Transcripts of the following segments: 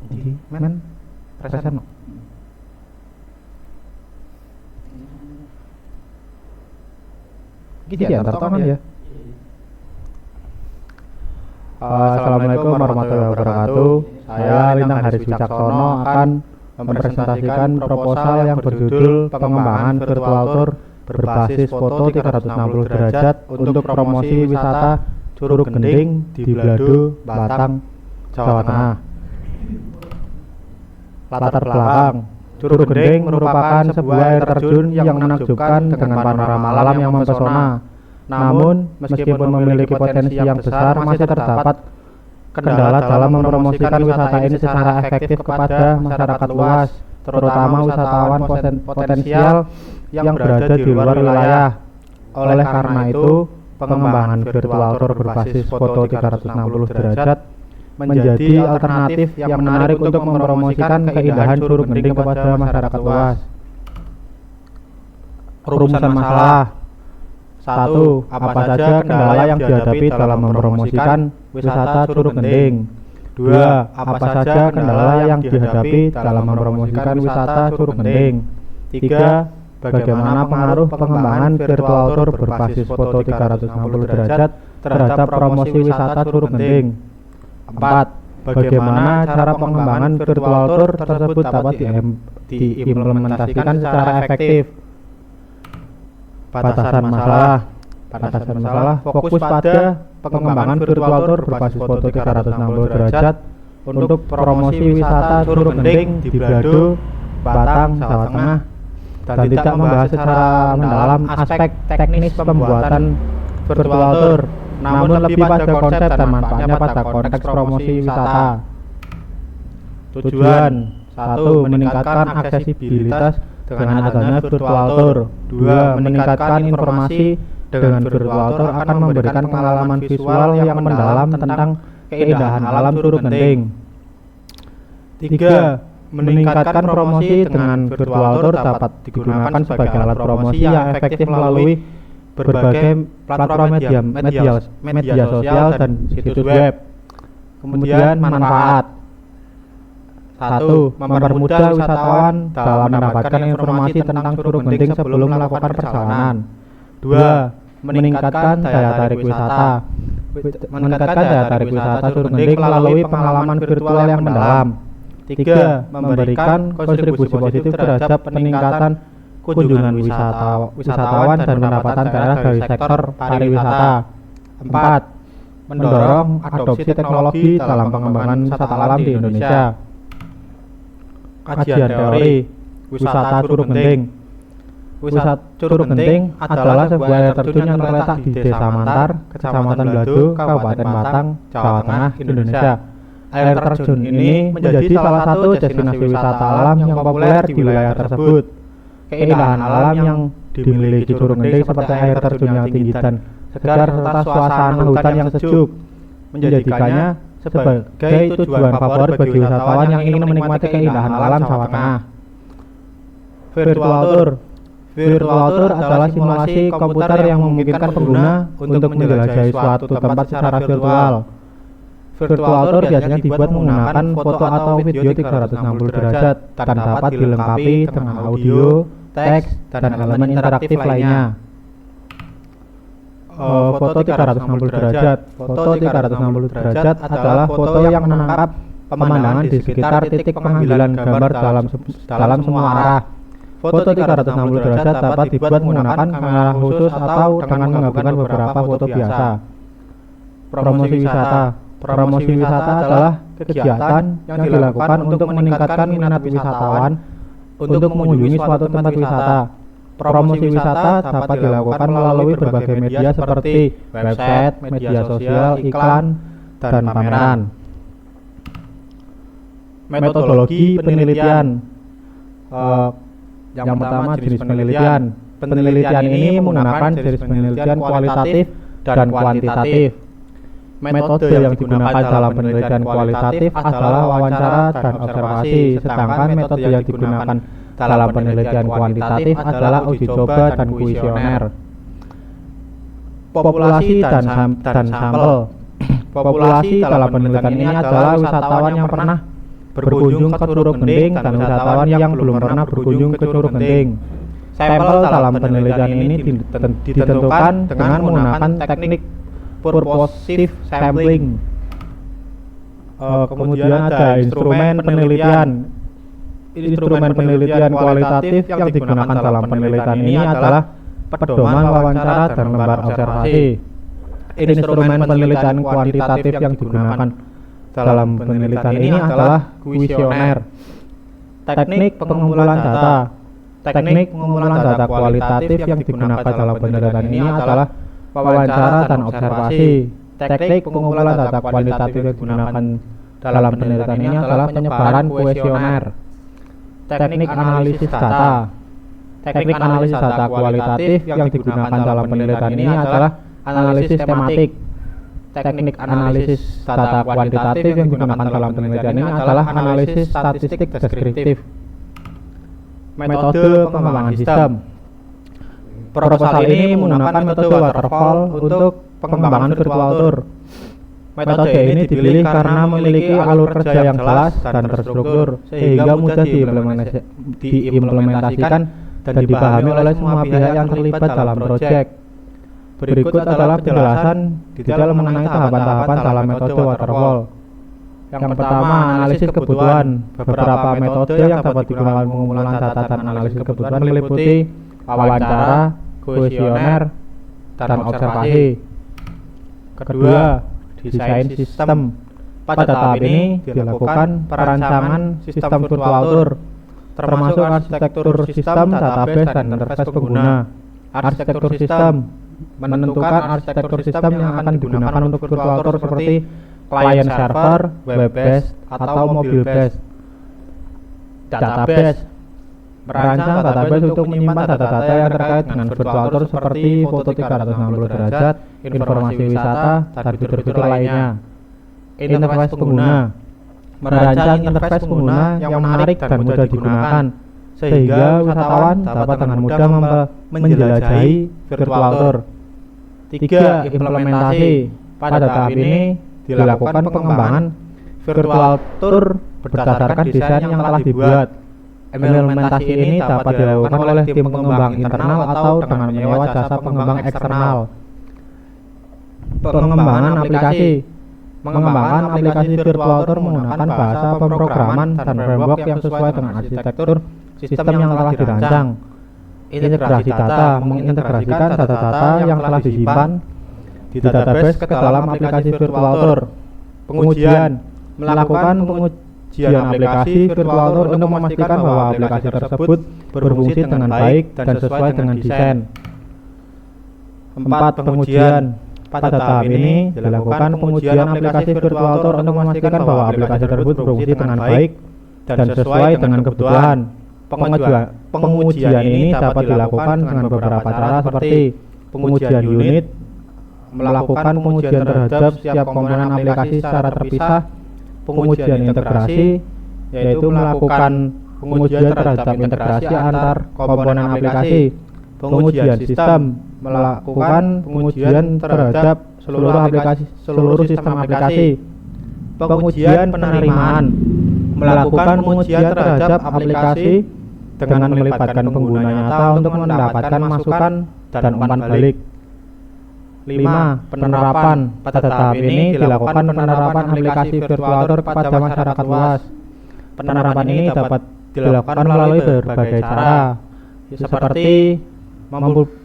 Men present. Gitu ya, antar tangan ya. Assalamualaikum warahmatullahi wabarakatuh. Saya Lintang Haris Wicaksono akan mempresentasikan proposal yang berjudul pengembangan virtual tour berbasis foto 360 derajat untuk promosi wisata Curug Gending di Blado, Batang, Jawa Tengah. Latar belakang: Curug Gending merupakan sebuah air terjun yang menakjubkan dengan panorama alam yang mempesona. Namun, meskipun memiliki potensi yang besar, masih terdapat kendala dalam mempromosikan wisata ini secara efektif kepada masyarakat luas, terutama wisatawan potensial yang berada di luar wilayah. Oleh karena itu, pengembangan virtual tour berbasis foto 360 derajat menjadi alternatif yang menarik untuk mempromosikan keindahan Curug Gending kepada masyarakat luas. Rumusan masalah: 1. Apa saja kendala yang dihadapi dalam mempromosikan wisata Curug Gending? 2. Apa saja kendala yang dihadapi dalam mempromosikan wisata Curug Gending? 3. Bagaimana pengaruh pengembangan virtual tour berbasis foto 360 derajat terhadap promosi wisata Curug Gending? 4. Bagaimana cara pengembangan virtual tour tersebut dapat diimplementasikan secara efektif? Batasan masalah: fokus pada pengembangan virtual tour berbasis foto 360 derajat untuk promosi wisata Curug Gending di Blado, Batang, Jawa Tengah, dan tidak membahas secara mendalam aspek teknis pembuatan virtual tour, namun lebih pada konsep dan manfaatnya pada konteks promosi wisata. Tujuan: 1. Meningkatkan aksesibilitas dengan adanya virtual tour. 2. Meningkatkan informasi dengan virtual tour akan memberikan pengalaman visual yang mendalam tentang keindahan alam Curug Gending. 3. Meningkatkan promosi dengan virtual tour dapat digunakan sebagai alat promosi yang efektif melalui berbagai platform media sosial dan situs web. Kemudian manfaat: 1. Mempermudah wisatawan dalam mendapatkan informasi tentang Curug Gending sebelum melakukan perjalanan. 2. Meningkatkan daya tarik wisata Curug Gending melalui pengalaman virtual yang mendalam. 3. Memberikan kontribusi positif terhadap peningkatan kunjungan wisatawan dan pendapatan daerah dari sektor pariwisata. 4. Mendorong adopsi teknologi dalam pengembangan wisata alam di Indonesia. Kajian teori wisata Curug Gending. Wisata Curug Gending adalah sebuah air terjun yang terletak di Desa Mantar, Kecamatan Blado, Kabupaten Batang, Jawa Tengah, Indonesia. Air terjun ini menjadi salah satu destinasi wisata alam yang populer di wilayah tersebut. Keindahan alam yang dimiliki Curug Gending seperti air terjun yang tinggi dan segar serta suasana hutan yang sejuk menjadikannya sebagai tujuan favorit bagi wisatawan yang ingin menikmati keindahan alam Jawa Tengah. Virtual tour adalah simulasi komputer yang memungkinkan pengguna untuk menjelajahi suatu tempat secara virtual. Virtual tour biasanya dibuat menggunakan foto atau video 360 derajat dan dapat dilengkapi dengan audio, teks, dan elemen interaktif lainnya. Foto 360 derajat. Foto 360 derajat adalah foto yang menangkap pemandangan di sekitar titik pengambilan gambar dalam semua arah. Foto 360 derajat dapat dibuat menggunakan kamera khusus atau dengan menggabungkan beberapa foto biasa. Promosi wisata adalah kegiatan yang dilakukan untuk meningkatkan minat wisatawan untuk mengunjungi suatu tempat wisata. Promosi wisata dapat dilakukan melalui berbagai media seperti website, media sosial, iklan, dan pameran. Metodologi penelitian. Yang pertama, jenis penelitian. Penelitian ini menggunakan jenis penelitian kualitatif dan kuantitatif. Metode yang digunakan dalam penelitian kualitatif adalah wawancara dan observasi, sedangkan metode yang digunakan dalam penelitian kuantitatif adalah uji coba dan kuesioner. Populasi dan sampel. Populasi dalam penelitian ini adalah wisatawan yang pernah berkunjung ke Curug Gending dan wisatawan yang belum pernah berkunjung ke Curug Gending. Sampel dalam penelitian ini ditentukan dengan menggunakan teknik purposive sampling. Kemudian ada instrumen penelitian. Instrumen penelitian kualitatif yang digunakan dalam penelitian ini adalah pedoman wawancara dan lembar observasi. Instrumen penelitian kuantitatif yang digunakan dalam penelitian ini adalah kuesioner. Teknik pengumpulan data. Teknik pengumpulan data kualitatif yang digunakan dalam penelitian ini adalah wawancara dan observasi. Teknik pengumpulan data kualitatif yang digunakan dalam penelitian ini adalah penyebaran kuesioner. Teknik analisis data. Teknik analisis data kualitatif yang digunakan dalam penelitian ini adalah analisis tematik. Teknik analisis data kuantitatif yang digunakan dalam penelitian ini adalah analisis statistik deskriptif. Metode pengembangan sistem. Proposal ini menggunakan metode waterfall untuk pengembangan virtual tour. Metode ini dipilih karena memiliki alur kerja yang jelas dan terstruktur, sehingga mudah diimplementasikan dan dipahami oleh semua pihak yang terlibat dalam proyek. Berikut adalah penjelasan detail mengenai tahapan-tahapan dalam metode waterfall. Yang pertama, analisis kebutuhan. Beberapa metode yang dapat digunakan pengumpulan data dan analisis kebutuhan meliputi wawancara, kuesioner, dan observasi. Kedua, desain sistem. Pada tahap ini dilakukan perancangan sistem virtual tour, termasuk arsitektur sistem, database, dan interface pengguna. Arsitektur sistem menentukan arsitektur sistem yang akan digunakan untuk virtual tour seperti client server, web based, atau mobile based. Database merancang database untuk menyimpan data-data yang terkait dengan virtual tour seperti foto 360 derajat, informasi wisata, dan fitur-fitur lainnya. Interface pengguna merancang interface pengguna yang menarik dan mudah digunakan, sehingga wisatawan dapat dengan mudah menjelajahi virtual tour. 3. Implementasi. Pada tahap ini dilakukan pengembangan virtual tour berdasarkan desain yang telah dibuat. Implementasi ini dapat dilakukan oleh tim pengembang internal atau dengan menyewa jasa pengembang eksternal. Pengembangan aplikasi. Mengembangkan aplikasi virtual tour menggunakan bahasa pemrograman dan framework yang sesuai dengan arsitektur sistem yang telah dirancang. Integrasi data. Mengintegrasikan data-data yang telah disimpan di database ke dalam aplikasi virtual tour. Pengujian. Melakukan pengujian aplikasi virtual tour untuk memastikan bahwa aplikasi tersebut berfungsi dengan baik dan sesuai dengan desain. 4. Pengujian. Pada tahap ini dilakukan pengujian aplikasi virtual tour untuk memastikan bahwa aplikasi tersebut berfungsi dengan baik dan sesuai dengan kebutuhan. Pengujian ini dapat dilakukan dengan beberapa cara seperti pengujian unit, melakukan pengujian terhadap setiap komponen aplikasi secara terpisah, pengujian integrasi, yaitu melakukan pengujian terhadap integrasi antar komponen aplikasi, pengujian sistem, melakukan pengujian terhadap seluruh sistem aplikasi, pengujian penerimaan, melakukan pengujian terhadap aplikasi dengan melibatkan pengguna nyata untuk mendapatkan masukan dan umpan balik. 5. Penerapan. Pada tahap ini dilakukan penerapan aplikasi virtual tour kepada masyarakat luas. Penerapan ini dapat dilakukan melalui berbagai cara, seperti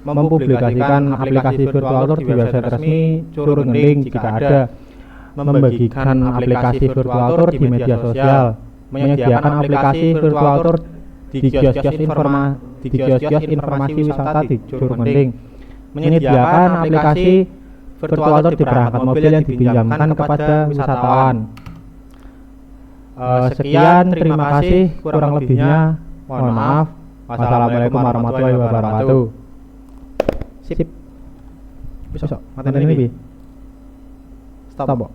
mempublikasikan aplikasi virtual tour di website resmi Curug Gending jika ada, membagikan aplikasi virtual tour di media sosial, menyediakan aplikasi virtual tour di kios-kios informasi wisata di Curug Gending, menyediakan aplikasi virtual tour di perangkat mobil yang dipinjamkan kepada wisatawan. Sekian, terima kasih. Kurang lebihnya mohon maaf. Wassalamualaikum warahmatullahi wabarakatuh. Sip. Bisa, materi ini bi. Stop.